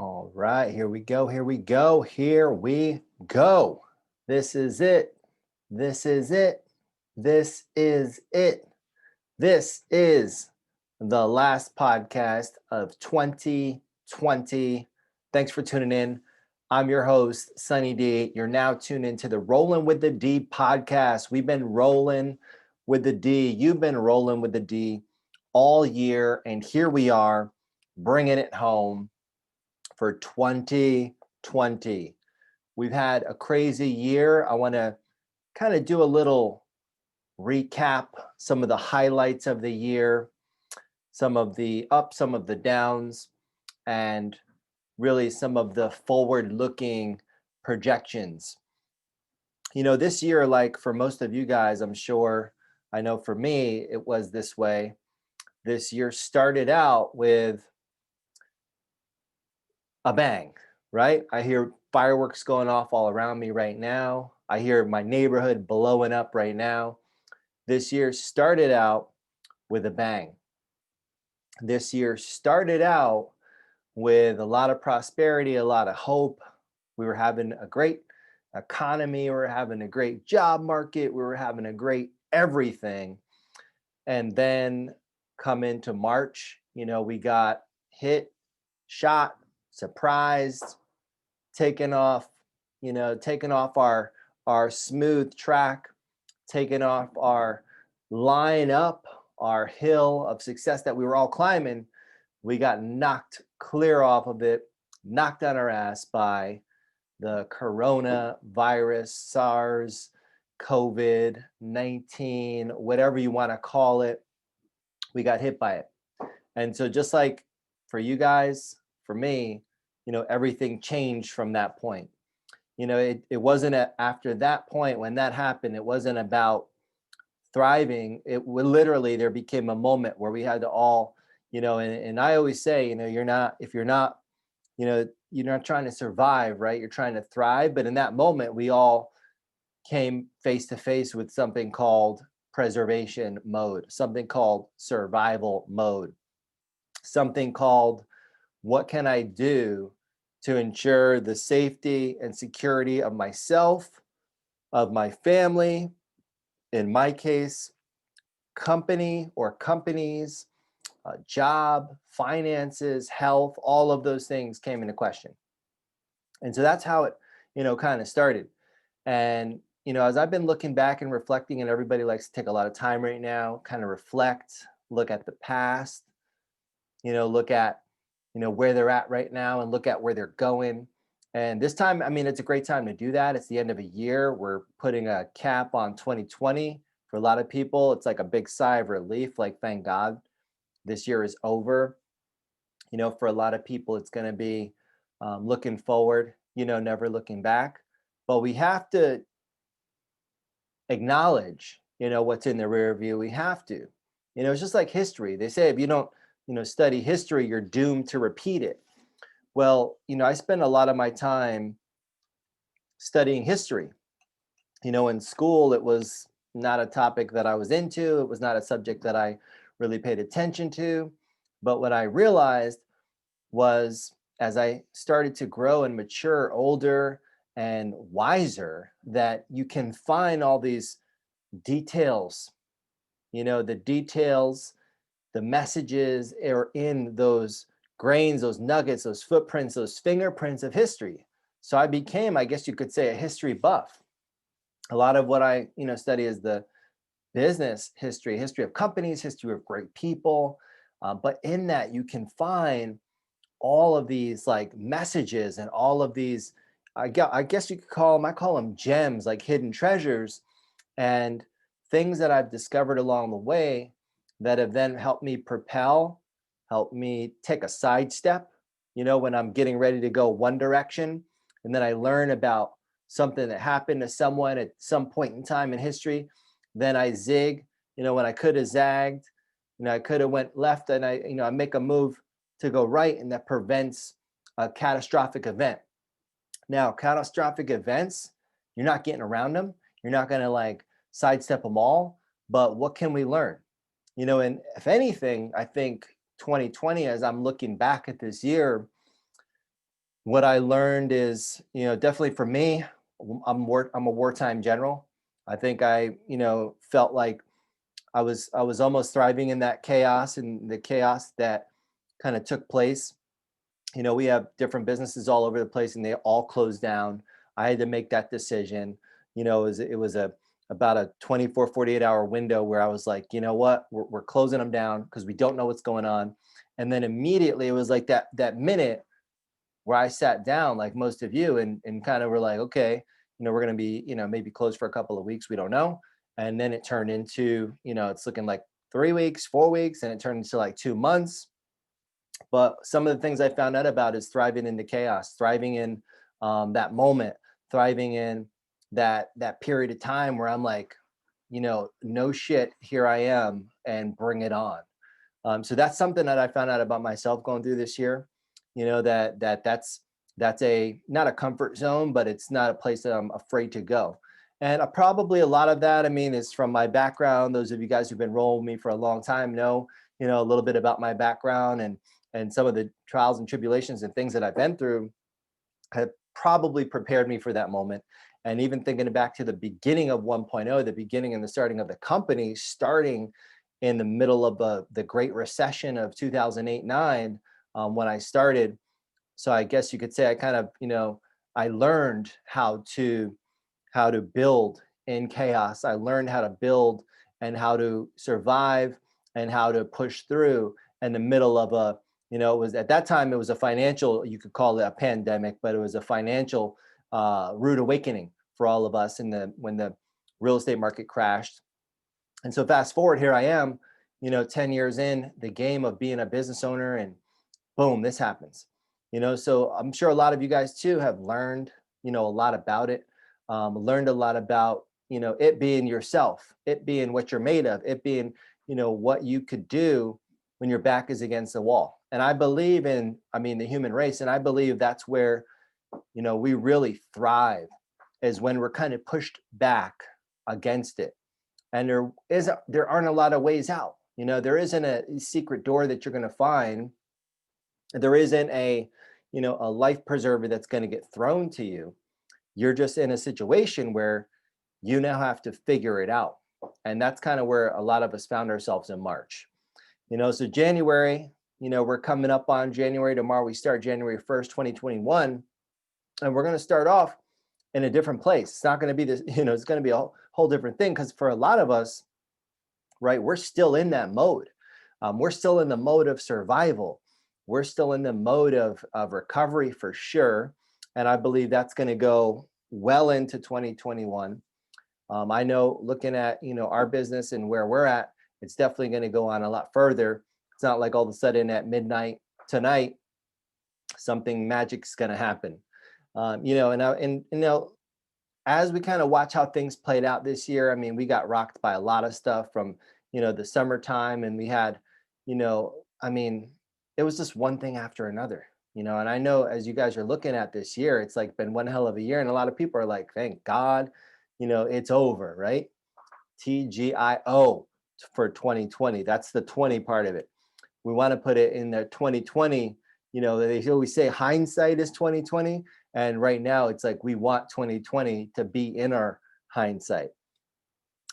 All right, here we go. Here we go. Here we go. This is it. This is it. This is it. This is the last podcast of 2020. Thanks for tuning in. I'm your host, Sunny D. You're now tuned into the Rolling with the D podcast. We've been rolling with the D. You've been rolling with the D all year. And here we are bringing it home for 2020. We've had a crazy year. I want to kind of do a little recap, some of the highlights of the year, some of the ups, some of the downs, and really some of the forward looking projections. This year, like for most of you guys, I'm sure, I know for me, it was this way. This year started out with a bang, right? I hear fireworks going off all around me right now. I hear my neighborhood blowing up right now. This year started out with a bang. This year started out with a lot of prosperity, a lot of hope. We were having a great economy, we were having a great job market, we were having a great everything. And then come into March, we got hit, shot, surprised, taken off, taken off our smooth track, taken off our line up, our hill of success that we were all climbing. We got knocked clear off of it, knocked on our ass by the coronavirus, SARS, COVID-19, whatever you want to call it. We got hit by it. And so just like for you guys, for me, everything changed from that point. It wasn't after that point when that happened, it wasn't about thriving. Literally, there became a moment where we had to all, and I always say, if you're not, you're not trying to survive, right? You're trying to thrive. But in that moment, we all came face to face with something called preservation mode, something called survival mode, something called what can I do to ensure the safety and security of myself, of my family, in my case, company or companies, job, finances, health, all of those things came into question. And so that's how it, kind of started. And, as I've been looking back and reflecting, and everybody likes to take a lot of time right now, kind of reflect, look at the past, look at, where they're at right now and look at where they're going. And this time, it's a great time to do that. It's the end of a year. We're putting a cap on 2020. For a lot of people, it's like a big sigh of relief, like, thank God this year is over. For a lot of people, it's going to be looking forward, never looking back. But we have to acknowledge, what's in the rear view. We have to. It's just like history. They say if you don't, study history, you're doomed to repeat it. Well, I spend a lot of my time studying history. In school, it was not a topic that I was into. It was not a subject that I really paid attention to. But what I realized was as I started to grow and mature, older and wiser, that you can find all these details, the details, the messages are in those grains, those nuggets, those footprints, those fingerprints of history. So I became, I guess you could say, a history buff. A lot of what I, study is the business history of companies, history of great people. But in that, you can find all of these like messages and all of these, I guess you could call them, I call them gems, like hidden treasures, and things that I've discovered along the way that have then helped me propel, helped me take a sidestep, when I'm getting ready to go one direction. And then I learn about something that happened to someone at some point in time in history. Then I zig, when I could have zagged, I could have went left, and I make a move to go right, and that prevents a catastrophic event. Now, catastrophic events, you're not getting around them. You're not going to like sidestep them all. But what can we learn? And if anything, I think 2020, as I'm looking back at this year, What I learned is, definitely for me, I'm a wartime general. I think I felt like I was almost thriving in that chaos and the chaos that kind of took place. We have different businesses all over the place and they all closed down. I had to make that decision. It was a about a 24, 48 hour window where I was like, you know what, we're closing them down because we don't know what's going on. And then immediately it was like that minute where I sat down, like most of you, and kind of were like, okay, we're going to be, maybe closed for a couple of weeks. We don't know. And then it turned into, it's looking like 3 weeks, 4 weeks, and it turned into like 2 months. But some of the things I found out about is thriving in the chaos, thriving in that moment, thriving in that period of time where I'm like, no shit, here I am, and bring it on. So that's something that I found out about myself going through this year. That's a not a comfort zone, but it's not a place that I'm afraid to go. And probably a lot of that, I mean, is from my background. Those of you guys who've been rolling with me for a long time know, a little bit about my background and some of the trials and tribulations and things that I've been through have probably prepared me for that moment. And even thinking back to the beginning of 1.0, the beginning and the starting of the company, starting in the middle of the Great Recession of 2008, 9, when I started. So I guess you could say I kind of, I learned how to build in chaos. I learned how to build and how to survive and how to push through in the middle of it was at that time, it was a financial, you could call it a pandemic, but it was a financial rude awakening for all of us when the real estate market crashed. And so fast forward, here I am, 10 years in the game of being a business owner, and boom, this happens. So I'm sure a lot of you guys too have learned, a lot about it. Learned a lot about, it being yourself, it being what you're made of, it being, what you could do when your back is against the wall. And I believe in, I mean, the human race, and I believe that's where, we really thrive, is when we're kind of pushed back against it. And there aren't a lot of ways out. There isn't a secret door that you're going to find. There isn't a life preserver that's going to get thrown to you. You're just in a situation where you now have to figure it out. And that's kind of where a lot of us found ourselves in March. So January, we're coming up on January tomorrow. We start January 1st, 2021, and we're going to start off in a different place. It's not going to be this, it's going to be a whole different thing, because for a lot of us, right, we're still in that mode. We're still in the mode of survival. We're still in the mode of recovery for sure. And I believe that's going to go well into 2021. I know, looking at, our business and where we're at, it's definitely going to go on a lot further. It's not like all of a sudden at midnight tonight, something magic's going to happen. As we kind of watch how things played out this year, I mean, we got rocked by a lot of stuff from, the summertime, and we had, I mean, it was just one thing after another, and I know as you guys are looking at this year, it's like been one hell of a year. And a lot of people are like, thank God, it's over, right? TGIO for 2020. That's the 20 part of it. We want to put it in the 2020. They always say hindsight is 2020. And right now it's like we want 2020 to be in our hindsight.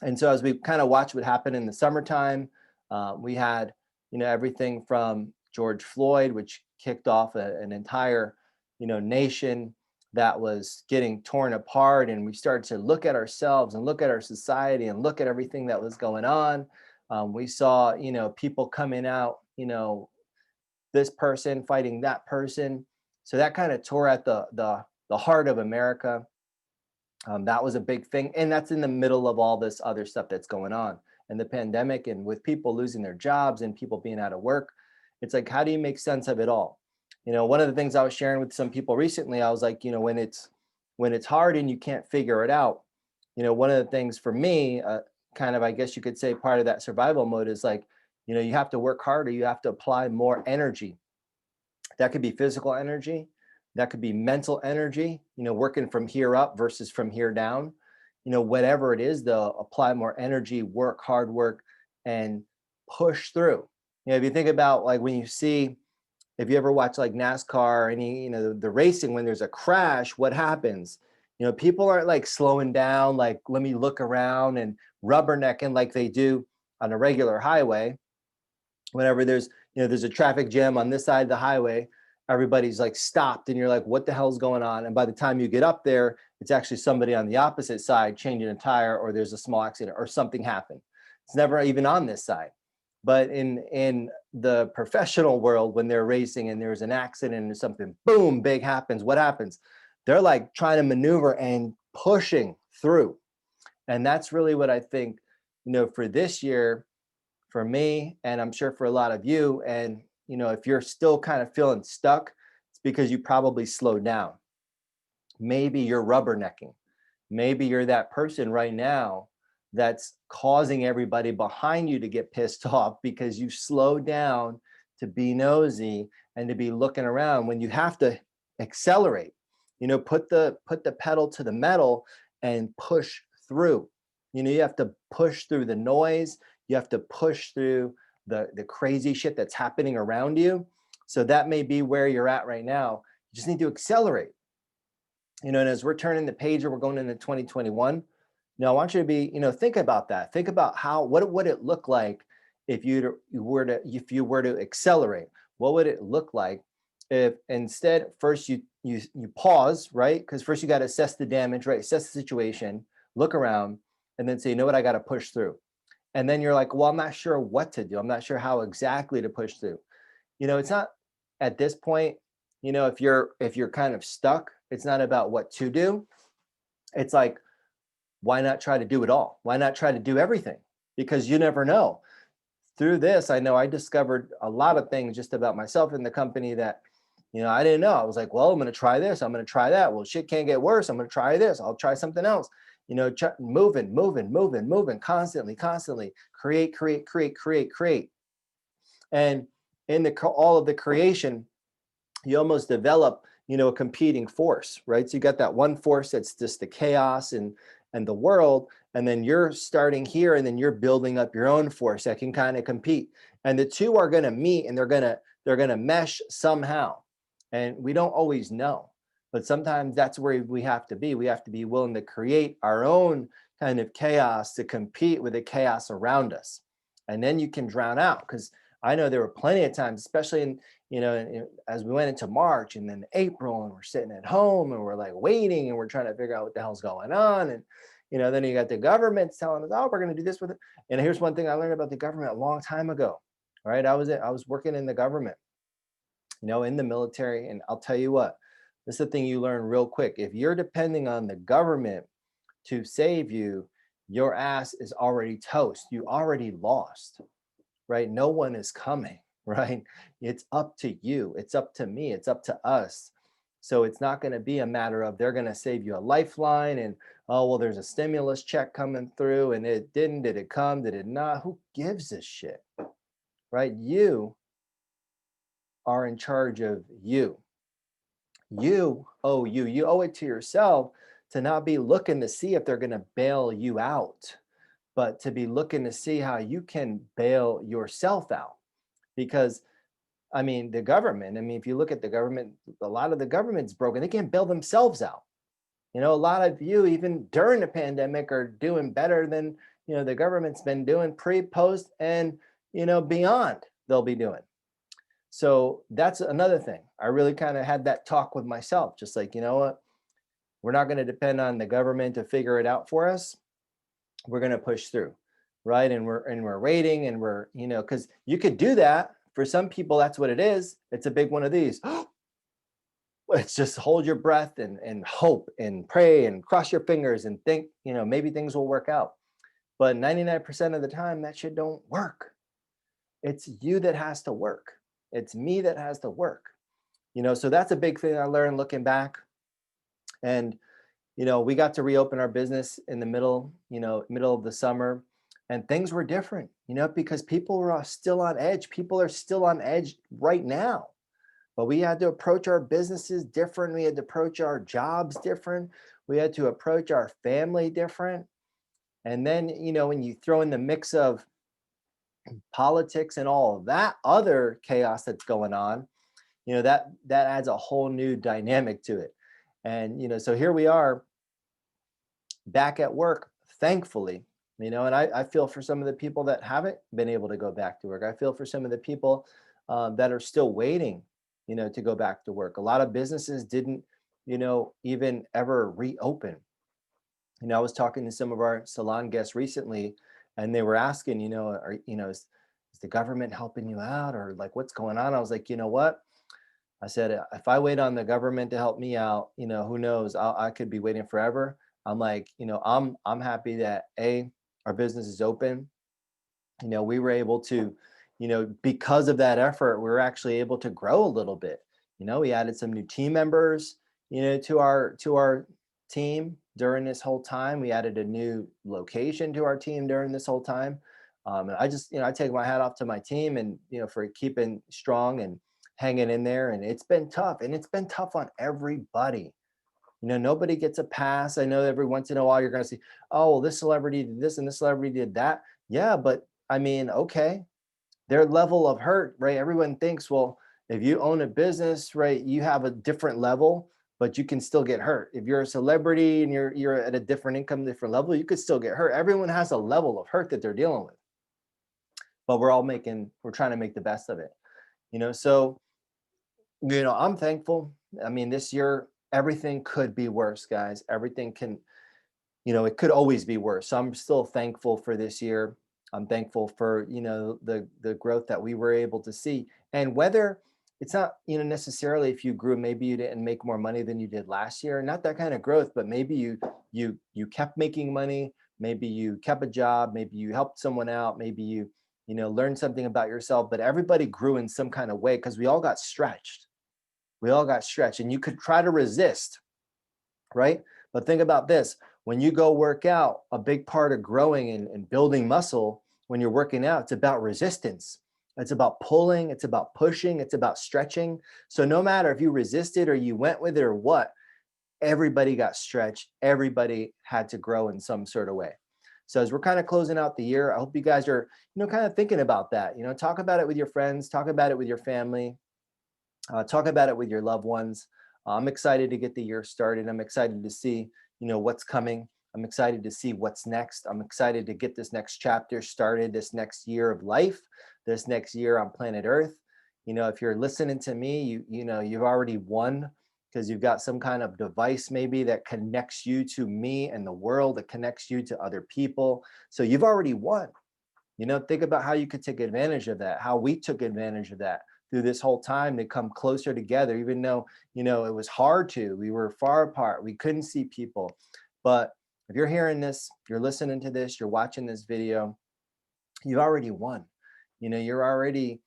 And so as we kind of watch what happened in the summertime, we had, everything from George Floyd, which kicked off an entire, nation that was getting torn apart. And we started to look at ourselves and look at our society and look at everything that was going on. We saw, people coming out, this person fighting that person. So that kind of tore at the heart of America. That was a big thing, and that's in the middle of all this other stuff that's going on, and the pandemic, and with people losing their jobs and people being out of work. It's like, how do you make sense of it all? One of the things I was sharing with some people recently, I was like, when it's hard and you can't figure it out, one of the things for me, kind of, I guess you could say, part of that survival mode is like, you have to work harder, you have to apply more energy. That could be physical energy, that could be mental energy, working from here up versus from here down. Whatever it is, though, apply more energy, work hard, work, and push through. If you think about, like, when you see if you ever watch like NASCAR or any, the racing, when there's a crash, what happens? People aren't like slowing down, like, let me look around and rubbernecking like they do on a regular highway. Whenever there's a traffic jam on this side of the highway, everybody's like stopped and you're like, what the hell's going on? And by the time you get up there, it's actually somebody on the opposite side changing a tire, or there's a small accident or something happened. It's never even on this side. But in the professional world, when they're racing and there's an accident or something, boom, big happens. What happens? They're like trying to maneuver and pushing through. And that's really what I think, for this year, for me, and I'm sure for a lot of you. And, if you're still kind of feeling stuck, it's because you probably slowed down. Maybe you're rubbernecking. Maybe you're that person right now that's causing everybody behind you to get pissed off because you slow down to be nosy and to be looking around when you have to accelerate. Put the pedal to the metal and push through. You have to push through the noise. You have to push through the crazy shit that's happening around you. So that may be where you're at right now. You just need to accelerate. And as we're turning the page and we're going into 2021, I want you to be, think about that. Think about what would it look like if you were to accelerate? What would it look like if instead first you pause, right? Because first you got to assess the damage, right? Assess the situation, look around, and then say, you know what, I got to push through. And then you're like, well, I'm not sure what to do. I'm not sure how exactly to push through. It's not at this point, if you're kind of stuck, it's not about what to do. It's like, why not try to do it all? Why not try to do everything? Because you never know. Through this, I know I discovered a lot of things just about myself in the company that, I didn't know. I was like, well, I'm going to try this. I'm going to try that. Well, shit can't get worse. I'm going to try this. I'll try something else. Moving constantly, create. And in all of the creation, you almost develop, a competing force, right? So you got that one force that's just the chaos and the world, and then you're starting here, and then you're building up your own force that can kind of compete, and the two are going to meet, and they're going to mesh somehow, and we don't always know, but sometimes that's where we have to be. We have to be willing to create our own kind of chaos to compete with the chaos around us, and then you can drown out. Because I know there were plenty of times, especially in as we went into March and then April, and we're sitting at home and we're like waiting and we're trying to figure out what the hell's going on. And, then you got the government telling us, oh, we're going to do this with it. And here's one thing I learned about the government a long time ago, right? I was working in the government, in the military. And I'll tell you what, this is the thing you learn real quick. If you're depending on the government to save you, your ass is already toast. You already lost, right? No one is coming. Right? It's up to you. It's up to me. It's up to us. So it's not going to be a matter of they're going to save you a lifeline and, oh, well, there's a stimulus check coming through and it didn't. Did it come? Did it not? Who gives a shit? Right? You are in charge of you. You owe you. You owe it to yourself to not be looking to see if they're going to bail you out, but to be looking to see how you can bail yourself out. Because the government, if you look at the government, a lot of the government's broken. They can't bail themselves out. A lot of you, even during the pandemic, are doing better than, the government's been doing pre, post, and, beyond they'll be doing. So that's another thing. I really kind of had that talk with myself, just like, you know what? We're not going to depend on the government to figure it out for us. We're going to push through, right? And we're waiting, and we're, because you could do that. For some people, that's what it is. It's a big one of these. It's just hold your breath and hope and pray and cross your fingers and think, maybe things will work out. But 99% of the time, that shit don't work. It's you that has to work. It's me that has to work. So that's a big thing I learned looking back. And, we got to reopen our business in the middle of the summer. And things were different, because people were still on edge. People are still on edge right now. But we had to approach our businesses different. We had to approach our jobs different. We had to approach our family different. And then, when you throw in the mix of politics and all of that other chaos that's going on, that adds a whole new dynamic to it. And so here we are back at work, thankfully. And I feel for some of the people that haven't been able to go back to work. I feel for some of the people that are still waiting, to go back to work. A lot of businesses didn't, even ever reopen. I was talking to some of our salon guests recently, and they were asking, is the government helping you out, or like what's going on? I was like, you know what? I said, if I wait on the government to help me out, who knows? I could be waiting forever. I'm like, I'm happy that our business is open. We were able to, because of that effort, we were actually able to grow a little bit. We added some new team members, to our team during this whole time. We added a new location to our team during this whole time. And I just, I take my hat off to my team, and, for keeping strong and hanging in there. And it's been tough, and it's been tough on everybody. Nobody gets a pass. I know every once in a while you're going to see, oh, well, this celebrity did this and this celebrity did that. Yeah, but I mean, okay, their level of hurt, right? Everyone thinks, well, if you own a business, right, you have a different level, but you can still get hurt. If you're a celebrity and you're at a different income, different level, you could still get hurt. Everyone has a level of hurt that they're dealing with, but we're trying to make the best of it. So I'm thankful. I mean, this year everything could be worse, guys. Everything can, it could always be worse. So I'm still thankful for this year. I'm thankful for, the growth that we were able to see. And whether it's not, necessarily if you grew, maybe you didn't make more money than you did last year, not that kind of growth, but maybe you kept making money, maybe you kept a job, maybe you helped someone out, maybe you learned something about yourself, but everybody grew in some kind of way because we all got stretched. We all got stretched, and you could try to resist, right? But think about this. When you go work out, a big part of growing and building muscle when you're working out, it's about resistance. It's about pulling, it's about pushing, it's about stretching. So no matter if you resisted or you went with it or what, everybody got stretched. Everybody had to grow in some sort of way. So as we're kind of closing out the year, I hope you guys are, kind of thinking about that. Talk about it with your friends, talk about it with your family, talk about it with your loved ones. I'm excited to get the year started. I'm excited to see, what's coming. I'm excited to see what's next. I'm excited to get this next chapter started, this next year of life, this next year on planet Earth. If you're listening to me, you've already won, because you've got some kind of device maybe that connects you to me and the world, that connects you to other people. So you've already won. Think about how you could take advantage of that, how we took advantage of that through this whole time to come closer together, even though, it was hard to, we were far apart, we couldn't see people. But if you're hearing this, you're listening to this, you're watching this video, you've already won. You're already,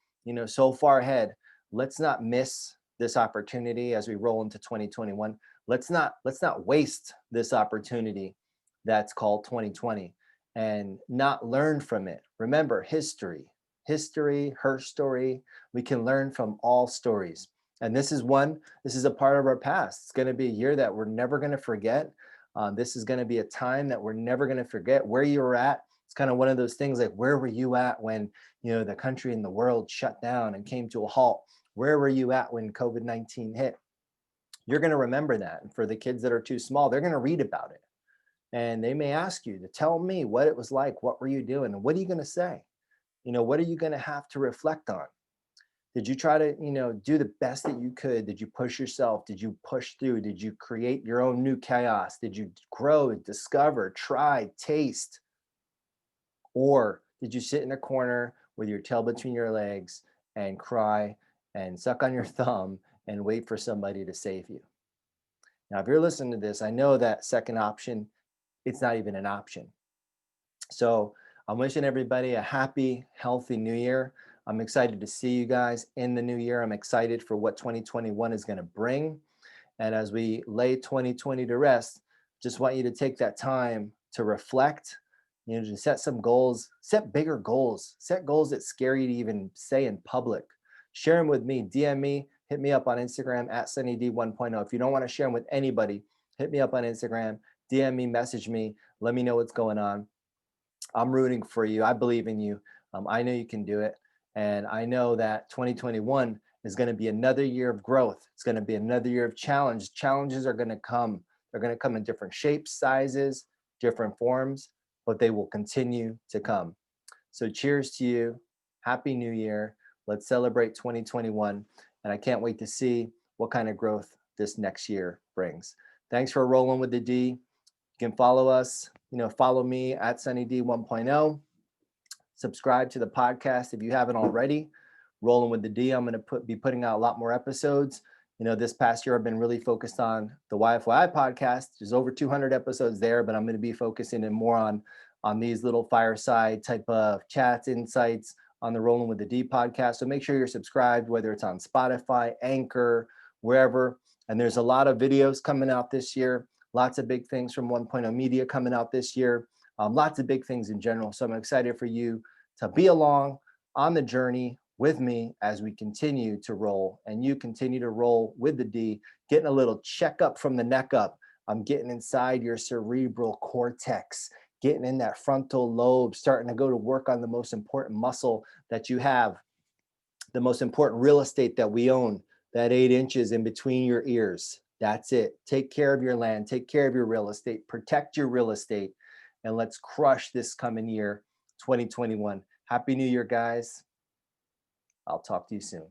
so far ahead. Let's not miss this opportunity as we roll into 2021. Let's not waste this opportunity that's called 2020 and not learn from it. Remember, history, her story. We can learn from all stories. And this is a part of our past. It's going to be a year that we're never going to forget. This is going to be a time that we're never going to forget. Where you were at, it's kind of one of those things like, where were you at when, the country and the world shut down and came to a halt? Where were you at when COVID-19 hit? You're going to remember that. And for the kids that are too small, they're going to read about it. And they may ask you to tell me what it was like. What were you doing? And what are you going to say? What are you going to have to reflect on? Did you try to, do the best that you could? Did you push yourself? Did you push through? Did you create your own new chaos? Did you grow, discover, try, taste? Or did you sit in a corner with your tail between your legs and cry and suck on your thumb and wait for somebody to save you? Now, if you're listening to this, I know that second option, it's not even an option. So I'm wishing everybody a happy, healthy new year. I'm excited to see you guys in the new year. I'm excited for what 2021 is going to bring. And as we lay 2020 to rest, just want you to take that time to reflect, to set some goals, set bigger goals, set goals that scare you to even say in public. Share them with me, DM me, hit me up on Instagram at SunnyD 1.0. If you don't want to share them with anybody, hit me up on Instagram, DM me, message me, let me know what's going on. I'm rooting for you. I believe in you. I know you can do it. And I know that 2021, It's going to be another year of growth. It's going to be another year of challenge. Challenges are going to come. They're going to come in different shapes, sizes, different forms, but they will continue to come. So cheers to you. Happy New Year. Let's celebrate 2021. And I can't wait to see what kind of growth this next year brings. Thanks for rolling with the D. You can follow us, follow me at SunnyD 1.0. Subscribe to the podcast if you haven't already. Rolling with the D, I'm going to be putting out a lot more episodes. This past year I've been really focused on the YFYI podcast. There's over 200 episodes there, but I'm going to be focusing in more on these little fireside type of chats, insights on the Rolling with the D podcast. So make sure you're subscribed, whether it's on Spotify, Anchor, wherever. And there's a lot of videos coming out this year. Lots of big things from 1.0 Media coming out this year. Lots of big things in general. So I'm excited for you to be along on the journey with me as we continue to roll, and you continue to roll with the D, getting a little checkup from the neck up. I'm getting inside your cerebral cortex, getting in that frontal lobe, starting to go to work on the most important muscle that you have, the most important real estate that we own, that 8 inches in between your ears. That's it. Take care of your land, take care of your real estate, protect your real estate, and let's crush this coming year, 2021. Happy New Year, guys. I'll talk to you soon.